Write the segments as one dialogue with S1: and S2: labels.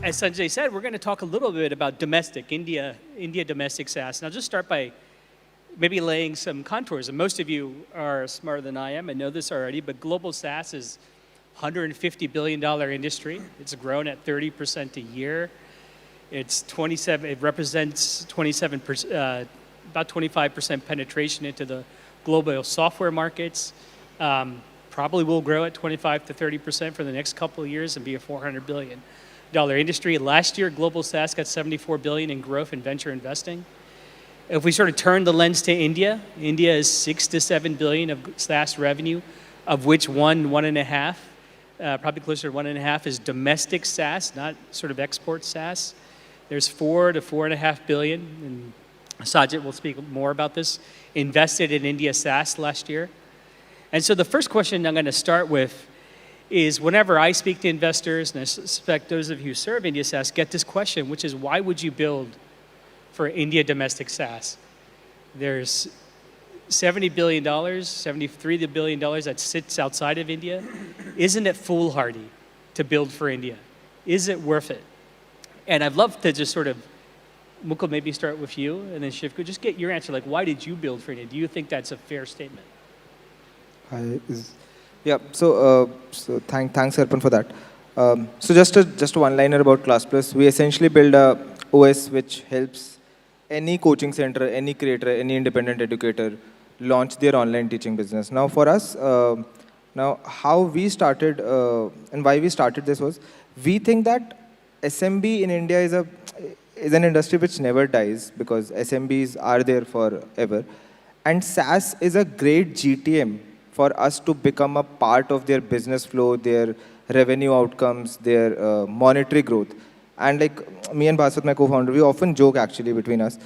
S1: as Sanjay said, we're going to talk a little bit about domestic, India domestic SaaS. And I'll just start by maybe laying some contours. And most of you are smarter than I am and know this already, but global SaaS is $150 billion industry. It's grown at 30% a year. It represents 27%, about 25% penetration into the global software markets. Probably will grow at 25 to 30% for the next couple of years and be a $400 billion industry. Last year, global SaaS got $74 billion in growth in venture investing. If we sort of turn the lens to India, India is 6 to 7 billion of SaaS revenue, of which one and a half, probably closer to 1.5 is domestic SaaS, not sort of export SaaS. There's 4 to 4.5 billion, and Sajid will speak more about this, invested in India SaaS last year. And so the first question I'm going to start with is whenever I speak to investors, and I suspect those of you who serve India SaaS get this question, which is why would you build for India domestic SaaS? There's $70 billion, $73 billion that sits outside of India. Isn't it foolhardy to build for India? Is it worth it? And I'd love to just sort of, Mukul, maybe start with you, and then Shivku, just get your answer. Like, why did you build for India? Do you think that's a fair statement?
S2: Yeah, so thanks Arpan for that. So just a one-liner about ClassPlus. We essentially build a OS which helps any coaching center, any creator, any independent educator launch their online teaching business. Now for us, now how we started and why we started this was, we think that SMB in India is an industry which never dies because SMBs are there forever. And SaaS is a great GTM for us to become a part of their business flow, their revenue outcomes, their monetary growth. And like me and Bhaskar, my co-founder, we often joke actually between us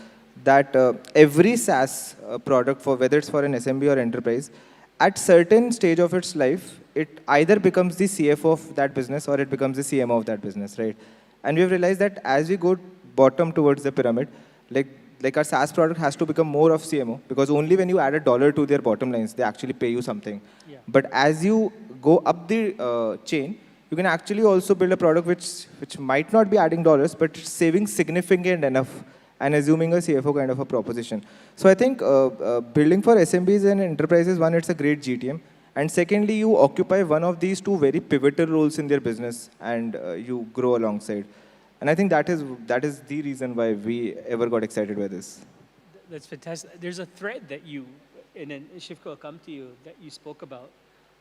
S2: that every SaaS product, for whether it's for an SMB or enterprise, at certain stage of its life, it either becomes the CFO of that business or it becomes the CMO of that business, right? And we've realized that as we go bottom towards the pyramid, like our SaaS product has to become more of CMO because only when you add $1 to their bottom lines, they actually pay you something. Yeah. But as you go up the chain, you can actually also build a product which might not be adding dollars, but saving significant enough and assuming a CFO kind of a proposition. So I think building for SMBs and enterprises, one, it's a great GTM. And secondly, you occupy one of these two very pivotal roles in their business and you grow alongside. And I think that is the reason why we ever got excited by this.
S1: That's fantastic. There's a thread that you, and then Shivku will come to you, that you spoke about,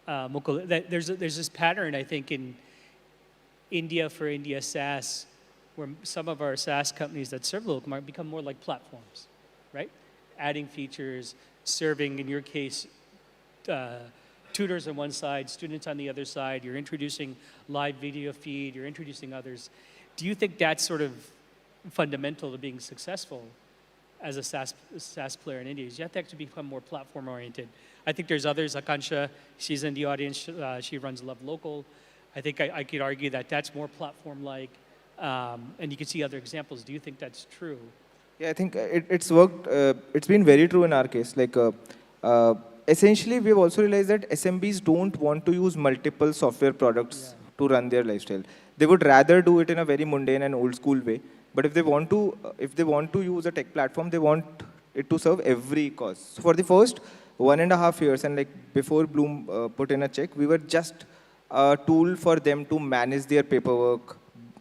S1: Mukul, that there's this pattern, I think, in India for India SaaS, where some of our SaaS companies that serve the local market become more like platforms, right? Adding features, serving, in your case, tutors on one side, students on the other side, you're introducing live video feed, you're introducing others. Do you think that's sort of fundamental to being successful as a SaaS player in India? You have to actually become more platform-oriented. I think there's others, Akansha, she's in the audience, she runs Love Local. I think I could argue that that's more platform-like, and you can see other examples. Do you think that's true?
S2: Yeah, I think it's worked. It's been very true in our case. Like, essentially, we've also realized that SMBs don't want to use multiple software products to run their lifestyle. They would rather do it in a very mundane and old school way. But if they want to use a tech platform, they want it to serve every cause. So for the first 1.5 years, and like before Bloom put in a check, we were just a tool for them to manage their paperwork,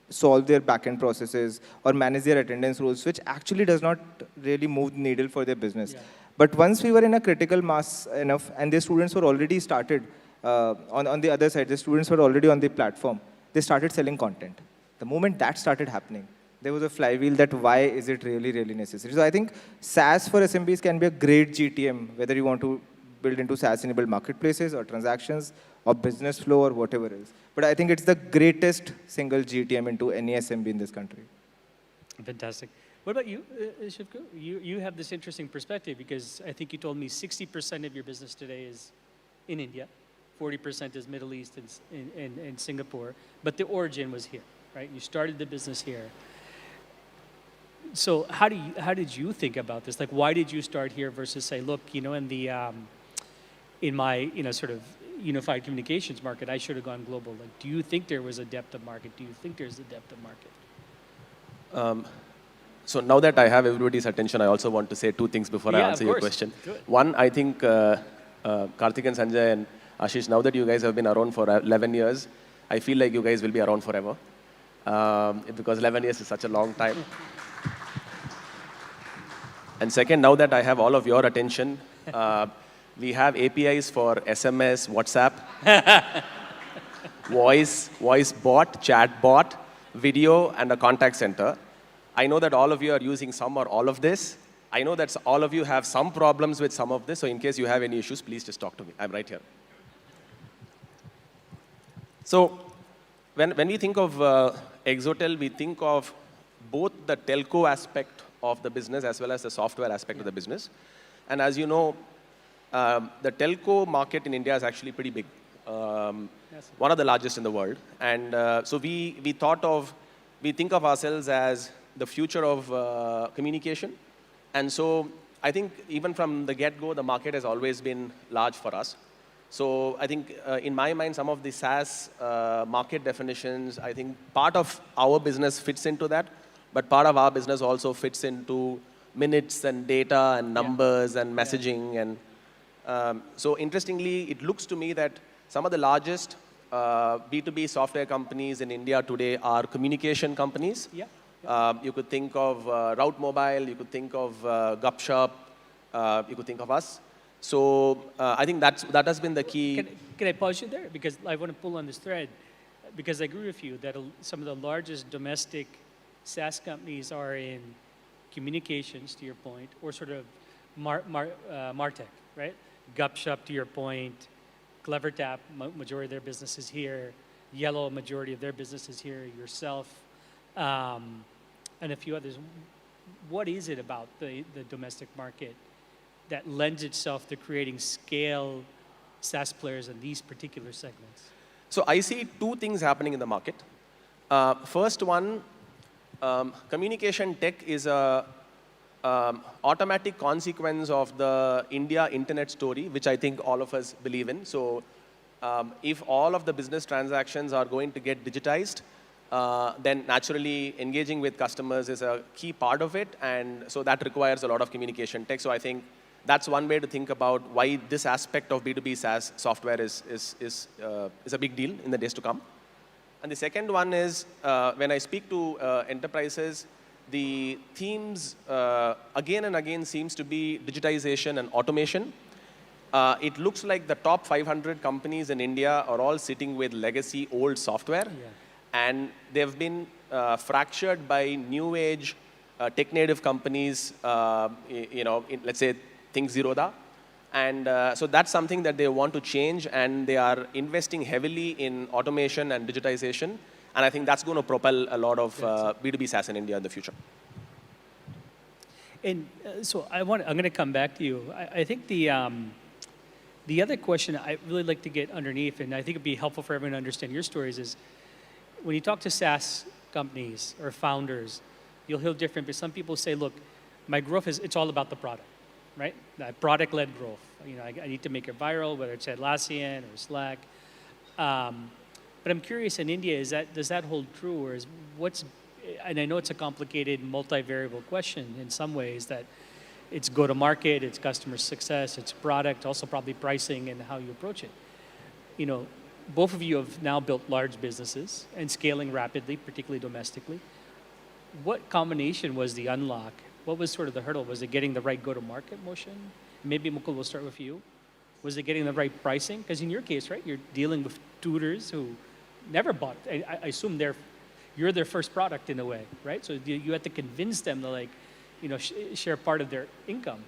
S2: solve their backend processes, or manage their attendance rules, which actually does not really move the needle for their business. Yeah. But once we were in a critical mass enough, and the students were already started on the other side, the students were already on the platform, they started selling content. The moment that started happening, there was a flywheel that why is it really, really necessary? So I think SaaS for SMBs can be a great GTM, whether you want to build into SaaS-enabled marketplaces or transactions or business flow or whatever else. But I think it's the greatest single GTM into any SMB in this country.
S1: Fantastic. What about you, Shivku? You have this interesting perspective because I think you told me 60% of your business today is in India, 40% is Middle East and Singapore, but the origin was here, right? You started the business here. So how did you think about this? Like, why did you start here versus say, look, you know, in my sort of unified communications market, I should have gone global. Like, do you think there was a depth of market? Do you think there's a depth of market?
S3: So now that I have everybody's attention, I also want to say two things before I
S1: Yeah,
S3: answer
S1: of
S3: your
S1: course.
S3: question.
S1: Do it.
S3: One, I think Karthik and Sanjay and Ashish, now that you guys have been around for 11 years, I feel like you guys will be around forever. Because 11 years is such a long time. And second, now that I have all of your attention, we have APIs for SMS, WhatsApp, voice bot, chat bot, video, and a contact center. I know that all of you are using some or all of this. I know that all of you have some problems with some of this, so in case you have any issues, please just talk to me. I'm right here. So when we think of Exotel, we think of both the telco aspect of the business as well as the software aspect of the business. And as you know, the telco market in India is actually pretty big. One of the largest in the world. And so we think of ourselves as the future of communication. And so I think even from the get-go, the market has always been large for us. So I think in my mind, some of the SaaS market definitions, I think part of our business fits into that, but part of our business also fits into minutes and data and numbers and messaging. And so interestingly, it looks to me that some of the largest B2B software companies in India today are communication companies. You could think of Route Mobile, you could think of Gupshup, you could think of us. So I think that has been the key.
S1: Can I pause you there? Because I want to pull on this thread. Because I agree with you that some of the largest domestic SaaS companies are in communications, to your point, or sort of MarTech, right? Gupshup, to your point. CleverTap, majority of their business is here. Yellow, majority of their business is here. Yourself, and a few others. What is it about the domestic market that lends itself to creating scale SaaS players in these particular segments?
S3: So I see two things happening in the market. First one, communication tech is a automatic consequence of the India internet story, which I think all of us believe in. So if all of the business transactions are going to get digitized, then naturally engaging with customers is a key part of it. And so that requires a lot of communication tech. So I think that's one way to think about why this aspect of B2B SaaS software is a big deal in the days to come. And the second one is when I speak to enterprises, the themes again and again seems to be digitization and automation. It looks like the top 500 companies in India are all sitting with legacy old software. And they've been fractured by new age tech native companies, let's say Think Zerodha. And so that's something that they want to change, and they are investing heavily in automation and digitization. And I think that's going to propel a lot of B2B SaaS in India in the future.
S1: And so I'm going to come back to you. I think the other question I really like to get underneath, and I think it'd be helpful for everyone to understand your stories, is when you talk to SaaS companies or founders, you'll hear different, but some people say, look, my growth it's all about the product, right? Product-led growth. I need to make it viral, whether it's Atlassian or Slack. But I'm curious, in India, does that hold true, or and I know it's a complicated, multivariable question in some ways, that it's go-to-market, it's customer success, it's product, also probably pricing and how you approach it. Both of you have now built large businesses and scaling rapidly, particularly domestically. What combination was the unlock? What was sort of the hurdle? Was it getting the right go-to-market motion? Maybe Mukul, we'll start with you. Was it getting the right pricing? Because in your case, right, you're dealing with tutors who never bought. I assume you're their first product in a way, right? So you had to convince them to share part of their income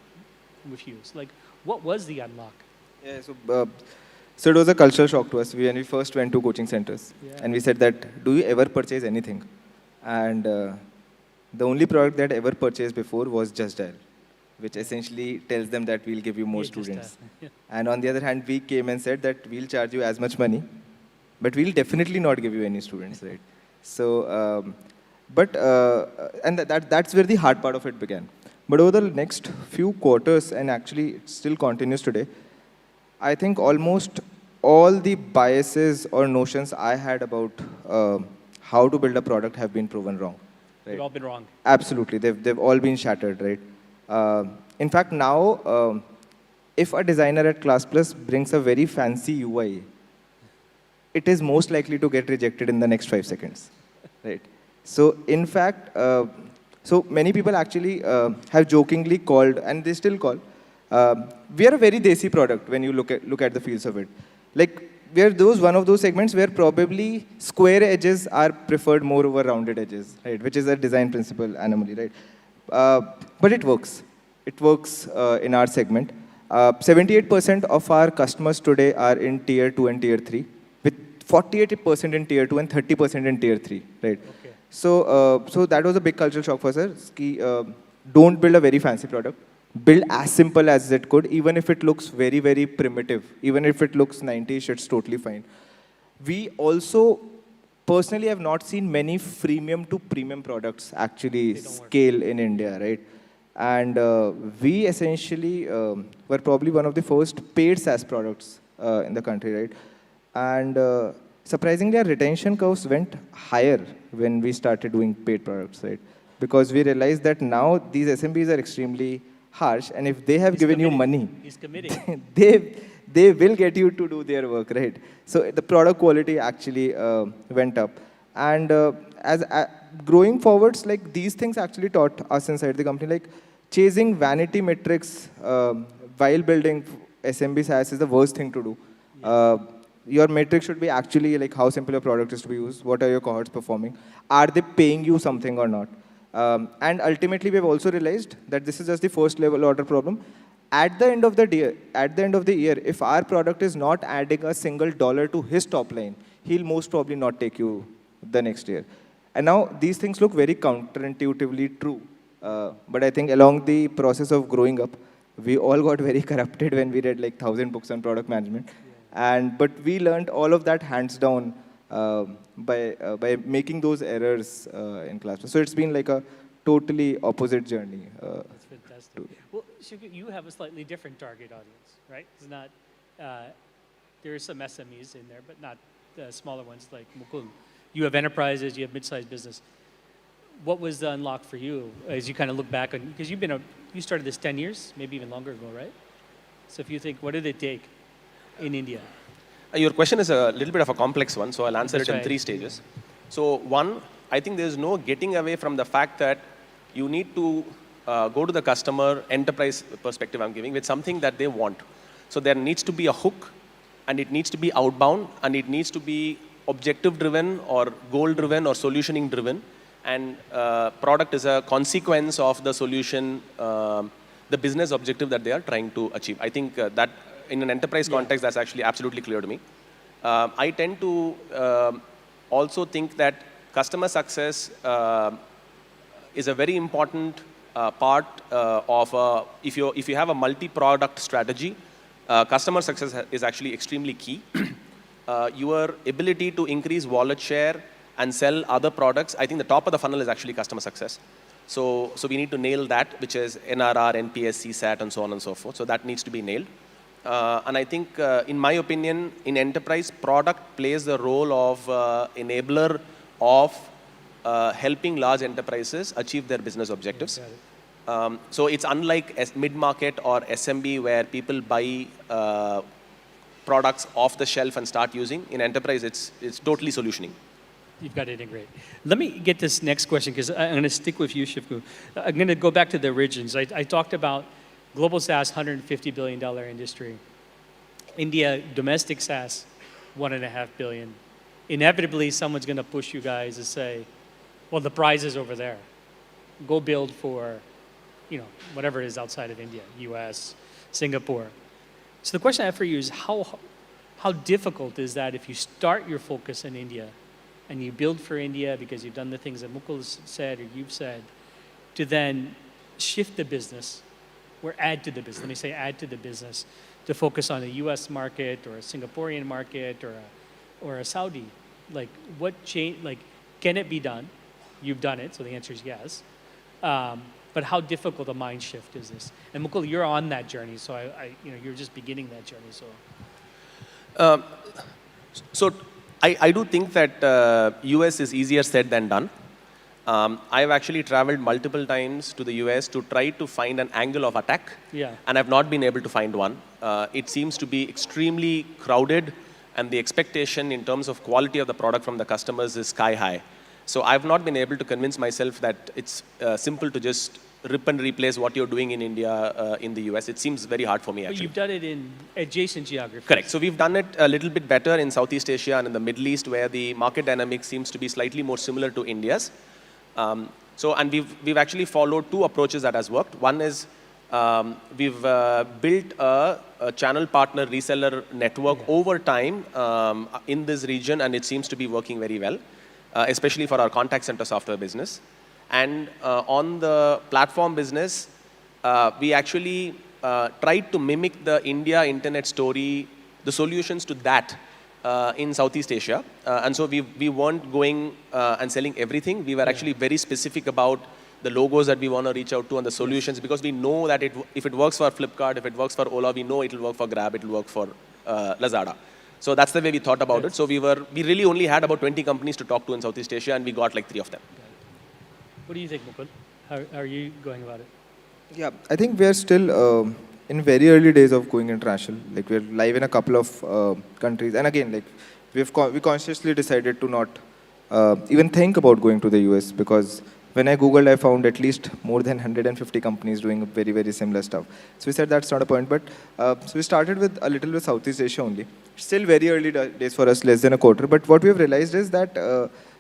S1: with you. So what was the unlock?
S2: Yeah, so it was a cultural shock to us when we first went to coaching centers. And we said that, do you ever purchase anything? And the only product that ever purchased before was Just Dial, which essentially tells them that we'll give you more students. And on the other hand, we came and said that we'll charge you as much money, but we'll definitely not give you any students, right? So, that's where the hard part of it began. But over the next few quarters, and actually it still continues today, I think almost all the biases or notions I had about how to build a product have been proven wrong,
S1: They've all been wrong.
S2: Absolutely, they've all been shattered, right? In fact, now, if a designer at ClassPlus brings a very fancy UI, it is most likely to get rejected in the next 5 seconds, right? So, in fact, so many people actually have jokingly called, and they still call, we are a very desi product when you look at the fields of it. Like, we are one of those segments where probably square edges are preferred more over rounded edges, right? Which is a design principle anomaly, right? But it works. It works in our segment. 78% of our customers today are in tier 2 and tier 3, with 48% in tier 2 and 30% in tier 3, right?
S1: Okay.
S2: So that was a big cultural shock for us. Don't build a very fancy product. Build as simple as it could, even if it looks very, very primitive. Even if it looks 90ish, it's totally fine. We also personally have not seen many freemium to premium products actually scale in India, right? And we essentially were probably one of the first paid SaaS products in the country, right? And surprisingly, our retention curves went higher when we started doing paid products, right? Because we realized that now these SMBs are extremely harsh, and if they have given you money,
S1: He's committing.
S2: they will get you to do their work, right? So the product quality actually went up. And as growing forwards, like these things actually taught us inside the company, like chasing vanity metrics while building SMB SaaS is the worst thing to do. Your metric should be actually like how simple your product is to be used, what are your cohorts performing, are they paying you something or not? And ultimately, we've also realized that this is just the first level order problem. At the end of the year, if our product is not adding a single dollar to his top line, he'll most probably not take you the next year. And now these things look very counterintuitively true. But I think along the process of growing up, we all got very corrupted when we read like 1,000 books on product management. But we learned all of that hands down by making those errors in class. So it's been like a totally opposite journey.
S1: That's fantastic. Well, Shiv, you have a slightly different target audience, right? It's not, there are some SMEs in there, but not the smaller ones like Mukul. You have enterprises, you have mid-sized business. What was the unlock for you as you kind of look back on, because you started this 10 years, maybe even longer ago, right? So if you think, what did it take in India?
S3: Your question is a little bit of a complex one, so I'll answer
S1: That's
S3: it in
S1: right.
S3: 3 stages. So one, I think there's no getting away from the fact that you need to go to the customer, enterprise perspective I'm giving, with something that they want. So there needs to be a hook, and it needs to be outbound, and it needs to be objective-driven or goal-driven or solutioning-driven. And product is a consequence of the solution, the business objective that they are trying to achieve. I think that in an enterprise context, that's actually absolutely clear to me. I tend to also think that customer success is a very important part of if you have a multi-product strategy, customer success is actually extremely key. Your ability to increase wallet share and sell other products, I think the top of the funnel is actually customer success. So we need to nail that, which is NRR, NPS, CSAT, and so on and so forth. So that needs to be nailed. And I think, in my opinion, in enterprise, product plays the role of enabler of helping large enterprises achieve their business objectives. So it's unlike mid-market or SMB where people buy products off the shelf and start using. In enterprise, it's totally solutioning.
S1: You've got to integrate. Let me get this next question, because I'm going to stick with you, Shivakumar. I'm going to go back to the origins. I talked about global SaaS, $150 billion industry. India, domestic SaaS, $1.5 billion. Inevitably, someone's going to push you guys to say, well, the prize is over there. Go build for, whatever it is outside of India, US, Singapore. So the question I have for you is how difficult is that if you start your focus in India and you build for India because you've done the things that Mukul said or you've said, to then shift the business or add to the business, let me say add to the business, to focus on a US market or a Singaporean market or a Saudi? Like what change, like can it be done? You've done it, so the answer is yes. But how difficult a mind shift is this? And Mukul, you're on that journey, so you're just beginning that journey.
S3: So I do think that US is easier said than done. I've actually traveled multiple times to the US to try to find an angle of attack,
S1: Yeah.
S3: and I've not been able to find one. It seems to be extremely crowded, and the expectation in terms of quality of the product from the customers is sky high. So I've not been able to convince myself that it's simple to just rip and replace what you're doing in India in the US. It seems very hard for me,
S1: But
S3: actually.
S1: you've done it in adjacent geographies.
S3: Correct. So we've done it a little bit better in Southeast Asia and in the Middle East, where the market dynamic seems to be slightly more similar to India's. And we've actually followed two approaches that has worked. One is we've built a channel partner reseller network over time in this region, and it seems to be working very well, especially for our contact center software business. And on the platform business, we actually tried to mimic the India internet story, the solutions to that in Southeast Asia. And so we weren't going and selling everything. We were actually very specific about the logos that we want to reach out to and the solutions, because we know that if it works for Flipkart, if it works for Ola, we know it will work for Grab, it will work for Lazada. So that's the way we thought about it. So we really only had about 20 companies to talk to in Southeast Asia, and we got like 3 of them.
S1: What do you think, Mukul? How are you going about it?
S2: Yeah, I think we are still in very early days of going international. Like we're live in a couple of countries, and again, like we consciously decided to not even think about going to the US, because when I Googled, I found at least more than 150 companies doing very, very similar stuff. So we said that's not a point. But so we started with a little bit Southeast Asia only. Still very early days for us, less than a quarter. But what we have realized is that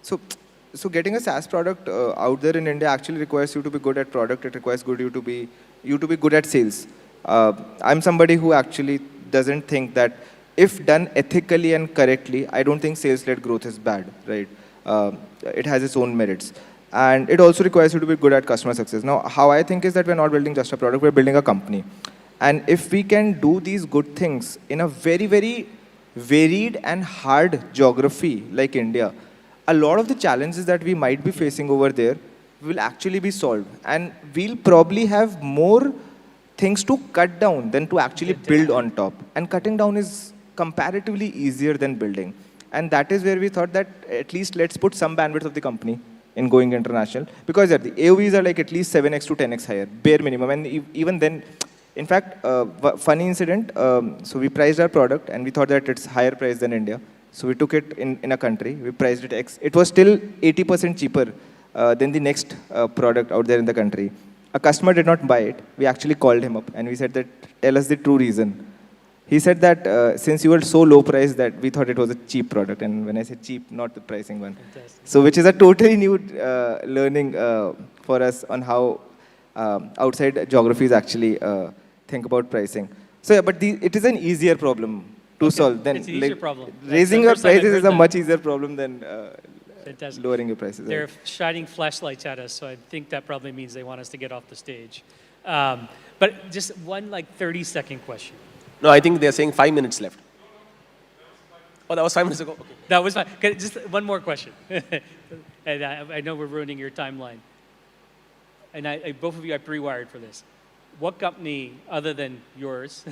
S2: so getting a SaaS product out there in India actually requires you to be good at product. It requires you to be good at sales. I'm somebody who actually doesn't think that if done ethically and correctly, I don't think sales-led growth is bad, right? It has its own merits. And it also requires you to be good at customer success. Now, how I think is that we're not building just a product, we're building a company. And if we can do these good things in a very, very varied and hard geography like India, a lot of the challenges that we might be facing over there will actually be solved. And we'll probably have more things to cut down than to actually build on top. And cutting down is comparatively easier than building. And that is where we thought that at least let's put some bandwidth of the company in going international, because the AOVs are like at least 7x to 10x higher, bare minimum. And even then, in fact, funny incident, so we priced our product and we thought that it's higher price than India. So we took it in a country, we priced it X. It was still 80% cheaper than the next product out there in the country. A customer did not buy it. We actually called him up and we said that, tell us the true reason. He said that since you were so low priced that we thought it was a cheap product. And when I say cheap, not the pricing one.
S1: Fantastic.
S2: So which is a totally new learning for us on how outside geographies actually think about pricing. So yeah, but it is an easier problem to solve than
S1: It's an easier problem.
S2: raising your prices is a much easier problem than
S1: Fantastic.
S2: lowering your prices.
S1: They're shining flashlights at us, so I think that probably means they want us to get off the stage. But just one 30-second question.
S3: No, I think they're saying 5 minutes left. Oh, that was 5 minutes ago? Okay.
S1: That was fine. Okay, just one more question. And I know we're ruining your timeline. And both of you are pre-wired for this. What company, other than yours,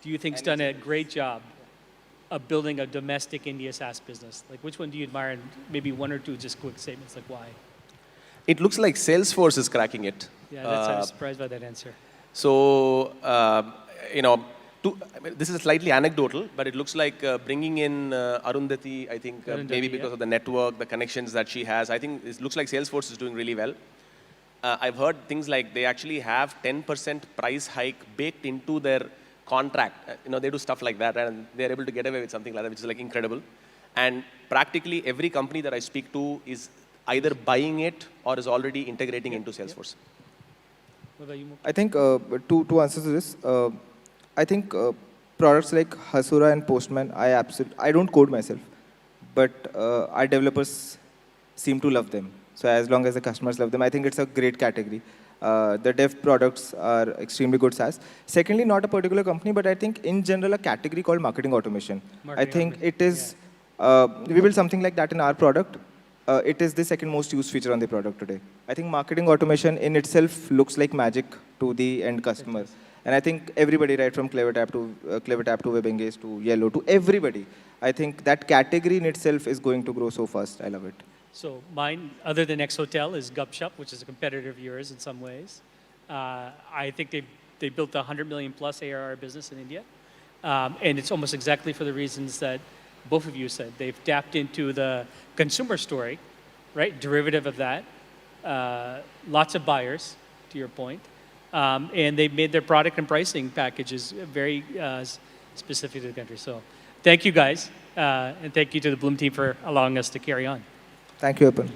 S1: do you think's done a great job of building a domestic India SaaS business? Like, which one do you admire? And maybe one or two just quick statements, like why?
S3: It looks like Salesforce is cracking it.
S1: Yeah, I'm surprised by that answer.
S3: So, this is slightly anecdotal, but it looks like bringing in Arundhati, I think, maybe because of the network, the connections that she has. I think it looks like Salesforce is doing really well. I've heard things like they actually have 10% price hike baked into their contract. They do stuff like that, and they're able to get away with something like that, which is like incredible. And practically every company that I speak to is either buying it or is already integrating into Salesforce.
S1: What about you, Mukul?
S2: I think two answers to this. I think products like Hasura and Postman, I don't code myself, but our developers seem to love them. So as long as the customers love them, I think it's a great category. The dev products are extremely good SaaS. Secondly, not a particular company, but I think in general a category called marketing automation. I think it is, we built something like that in our product. It is the second most used feature on the product today. I think marketing automation in itself looks like magic to the end customer. And I think everybody, right from CleverTap to WebEngage to Yellow to everybody, I think that category in itself is going to grow so fast. I love it.
S1: So mine, other than Exotel, is Gupshup, which is a competitor of yours in some ways. I think they built a 100 million plus ARR business in India. And it's almost exactly for the reasons that both of you said. They've tapped into the consumer story, right? Derivative of that. Lots of buyers, to your point. And they've made their product and pricing packages very specific to the country. So thank you guys. And thank you to the Bloom team for allowing us to carry on.
S2: Thank you, Arpan.